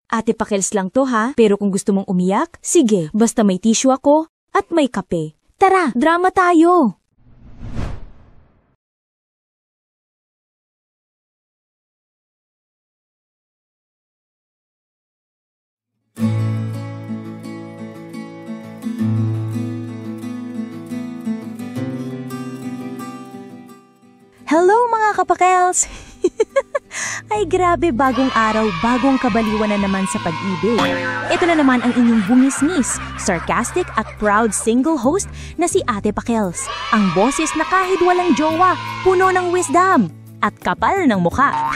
Ate Pakels lang to ha, pero kung gusto mong umiyak, sige, basta may tissue ako at may kape. Tara, drama tayo! Hello mga kapakels! Ay grabe, bagong araw, bagong kabaliwan na naman sa pag-ibig. Ito na naman ang inyong bungis-ngis, sarcastic at proud single host na si Ate Pakels. Ang boses na kahit walang jowa, puno ng wisdom at kapal ng mukha.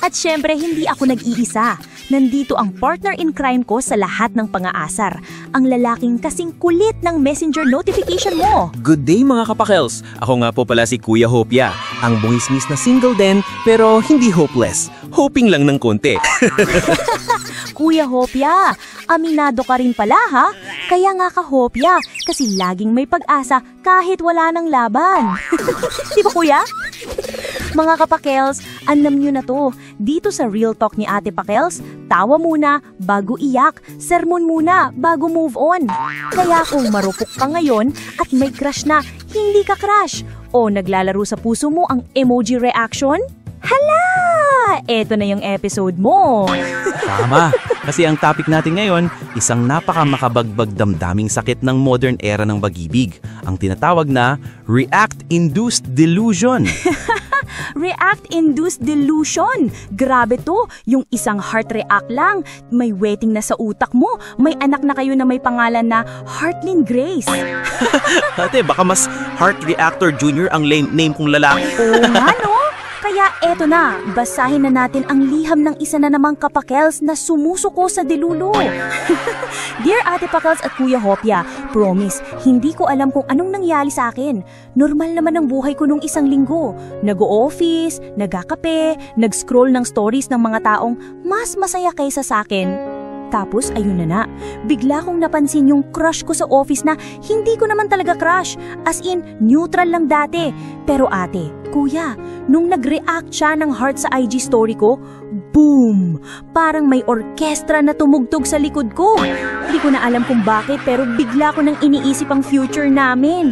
At syempre, hindi ako nag-iisa. Nandito ang partner in crime ko sa lahat ng pang-aasar. Ang lalaking kasing kulit ng messenger notification mo. Good day mga kapakels! Ako nga po pala si Kuya Hopia. Ang bungis-ngis na single din, pero hindi hopeless. Hoping lang ng konti. Kuya Hopia, aminado ka rin pala ha? Kaya nga ka Hopia, kasi laging may pag-asa kahit wala ng laban. Di ba kuya? Mga kapakels, alam nyo na to. Dito sa Real Talk ni Ate Pakels, tawa muna bago iyak, sermon muna bago move on. Kaya kung marupok ka ngayon at may crush na hindi ka crush o naglalaro sa puso mo ang emoji reaction, hala! Eto na yung episode mo. Tama, kasi ang topic natin ngayon, isang napaka-makabagbag damdaming sakit ng modern era ng pag-ibig. Ang tinatawag na React-Induced Delusion. React-induced delusion. Grabe to, yung isang heart react lang, may waiting na sa utak mo, may anak na kayo na may pangalan na Heartlyn Grace. Ate, baka mas Heart Reactor Jr. ang name kong lalaki. Oo nga no? Kaya eto na, basahin na natin ang liham ng isa na namang kapakels na sumusuko sa dilulo. Dear Ate Pakels at Kuya Hopia, promise, hindi ko alam kung anong nangyari sa akin. Normal naman ang buhay ko nung isang linggo. Nag-o-office, nagkakape, nag-scroll ng stories ng mga taong mas masaya kaysa sa akin. Tapos ayun na, bigla kong napansin yung crush ko sa office na hindi ko naman talaga crush, as in neutral lang dati. Pero ate, kuya, nung nag-react siya ng heart sa IG story ko, boom! Parang may orkestra na tumugtog sa likod ko. Hindi ko na alam kung bakit pero bigla ko nang iniisip ang future namin.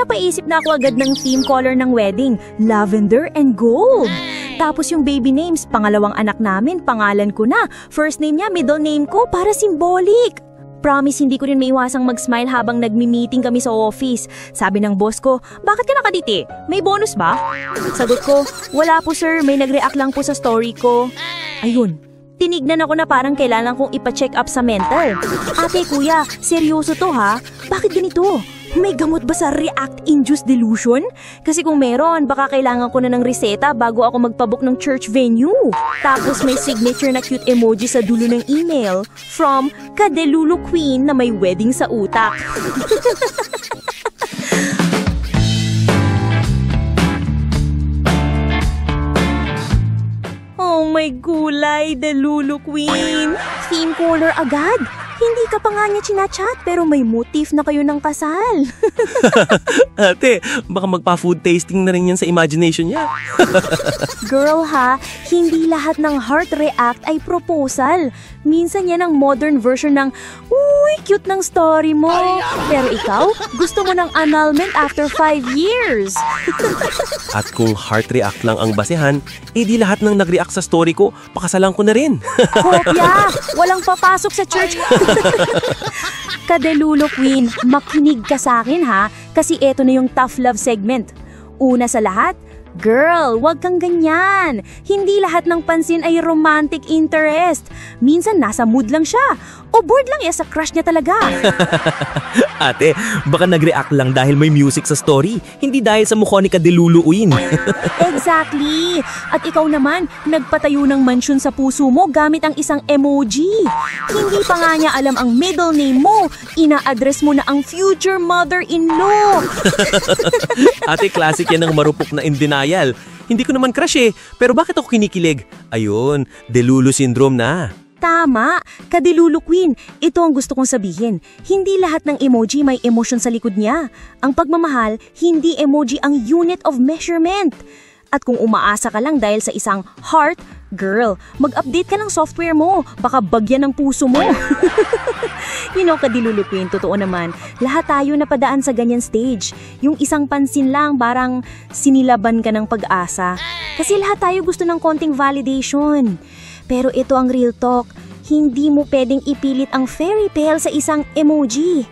Napaisip na ako agad ng theme color ng wedding, lavender and gold. Tapos yung baby names, pangalawang anak namin, pangalan ko na. First name niya, middle name ko, para symbolic. Promise, hindi ko rin maiwasang mag-smile habang nagmi-meeting kami sa office. Sabi ng boss ko, bakit ka nakaditi? May bonus ba? Sagot ko, wala po sir, may nag-react lang po sa story ko. Ayun, tinignan ako na parang kailangan kong ipa-check up sa mental. Ate kuya, seryoso to ha? Bakit ganito? May gamot ba sa React-Induced Delusion? Kasi kung meron, baka kailangan ko na ng reseta bago ako magpabook ng church venue. Tapos may signature na cute emoji sa dulo ng email from Kadelulu Queen na may wedding sa utak. Oh my gulay, Delulu Queen! Theme color agad! Hindi ka pa nga niya chinachat pero may motif na kayo ng kasal. Ate, baka magpa-food tasting na rin yan sa imagination niya. Girl ha, hindi lahat ng heart react ay proposal. Minsan yan ang modern version ng, uy, cute ng story mo. Pero ikaw, gusto mo ng annulment after 5 years. At kung heart react lang ang basehan, di lahat ng nag-react sa story ko, pakasalan ko na rin. Hopya, walang papasok sa church. Kadelulo Queen, makinig ka sa akin ha, kasi eto na yung tough love segment. Una sa lahat, girl, wag kang ganyan. Hindi lahat ng pansin ay romantic interest. Minsan nasa mood lang siya o bored lang sa crush niya talaga. Ate, baka nag-react lang dahil may music sa story, hindi dahil sa mukha ni Kadeluluin. Exactly. At ikaw naman, nagpatayo ng mansyon sa puso mo gamit ang isang emoji. Hindi pa nga niya alam ang middle name mo. Ina-address mo na ang future mother-in-law. Ate, classic yan ng marupok na in denial. Hindi ko naman crush pero bakit ako kinikilig? Ayun, Delulu syndrome na. Tama, Kadelulu Queen, ito ang gusto kong sabihin. Hindi lahat ng emoji may emosyon sa likod niya. Ang pagmamahal, hindi emoji ang unit of measurement. At kung umaasa ka lang dahil sa isang heart, Girl, mag-update ka ng software mo. Baka bagyan ng puso mo. Kadilulu Queen, totoo naman. Lahat tayo napadaan sa ganyan stage. Yung isang pansin lang, parang sinilaban ka ng pag-asa. Kasi lahat tayo gusto ng konting validation. Pero ito ang real talk. Hindi mo pwedeng ipilit ang fairy tale sa isang emoji.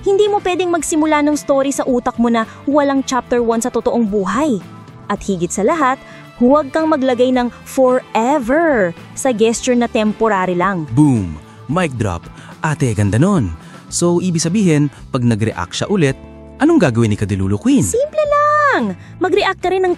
Hindi mo pwedeng magsimula ng story sa utak mo na walang chapter 1 sa totoong buhay. At higit sa lahat, huwag kang maglagay ng forever sa gesture na temporary lang. Boom! Mic drop. Ate, ganda nun. So, ibig sabihin, pag nag-react siya ulit, anong gagawin ni Kadilulu Queen? Simple lang! Mag-react ka rin ng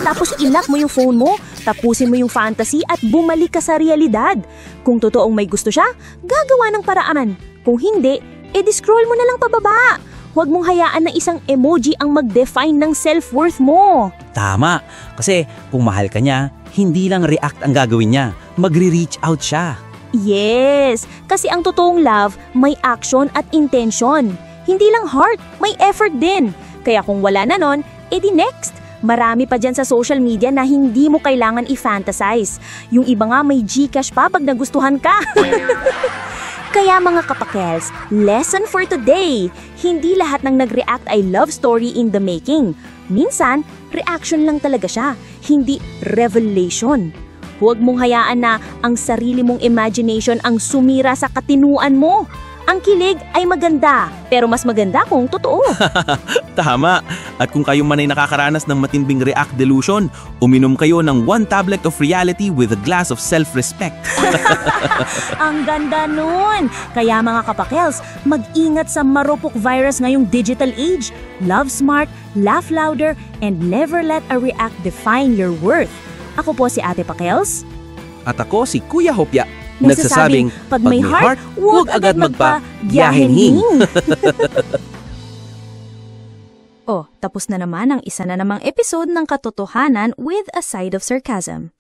tapos ilock mo yung phone mo, tapusin mo yung fantasy at bumalik ka sa realidad. Kung totoong may gusto siya, gagawa ng paraan. Kung hindi, edi-scroll mo na lang pababa. Huwag mong hayaan na isang emoji ang mag-define ng self-worth mo. Tama. Kasi kung mahal ka niya, hindi lang react ang gagawin niya. Magre-reach out siya. Yes, kasi ang totoong love may action at intention. Hindi lang heart, may effort din. Kaya kung wala na nun, edi next. Marami pa dyan sa social media na hindi mo kailangan i-fantasize. Yung iba nga may Gcash pa pag nagustuhan ka. Kaya mga kapakels, lesson for today, hindi lahat ng nag-react ay love story in the making. Minsan, reaction lang talaga siya, hindi revelation. Huwag mong hayaan na ang sarili mong imagination ang sumira sa katinuan mo. Ang kilig ay maganda, pero mas maganda kung totoo. Tama. At kung kayo man ay nakakaranas ng matinding react delusion, uminom kayo ng 1 tablet of reality with a glass of self-respect. Ang ganda nun! Kaya mga kapakels, mag-ingat sa marupok virus ngayong digital age. Love smart, laugh louder, and never let a react define your worth. Ako po si Ate Pakels. At ako si Kuya Hopya. Nagsasabing, pag may heart, huwag agad magpa-giyahenhing. Tapos na naman ang isa na namang episode ng Katotohanan with a side of sarcasm.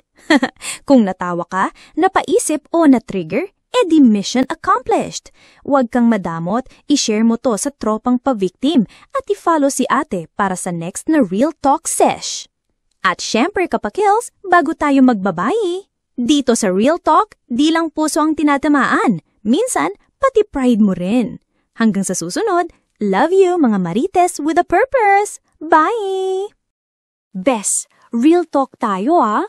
Kung natawa ka, napaisip o na-trigger, edi mission accomplished. Huwag kang madamot, i-share mo to sa tropang pa-victim at i-follow si Ate para sa next na Real Talk Sesh. At syempre kapakils, bago tayo magbabayi, dito sa Real Talk, di lang puso ang tinatamaan. Minsan, pati pride mo rin. Hanggang sa susunod, love you mga marites with a purpose. Bye! Bes, Real Talk tayo ah!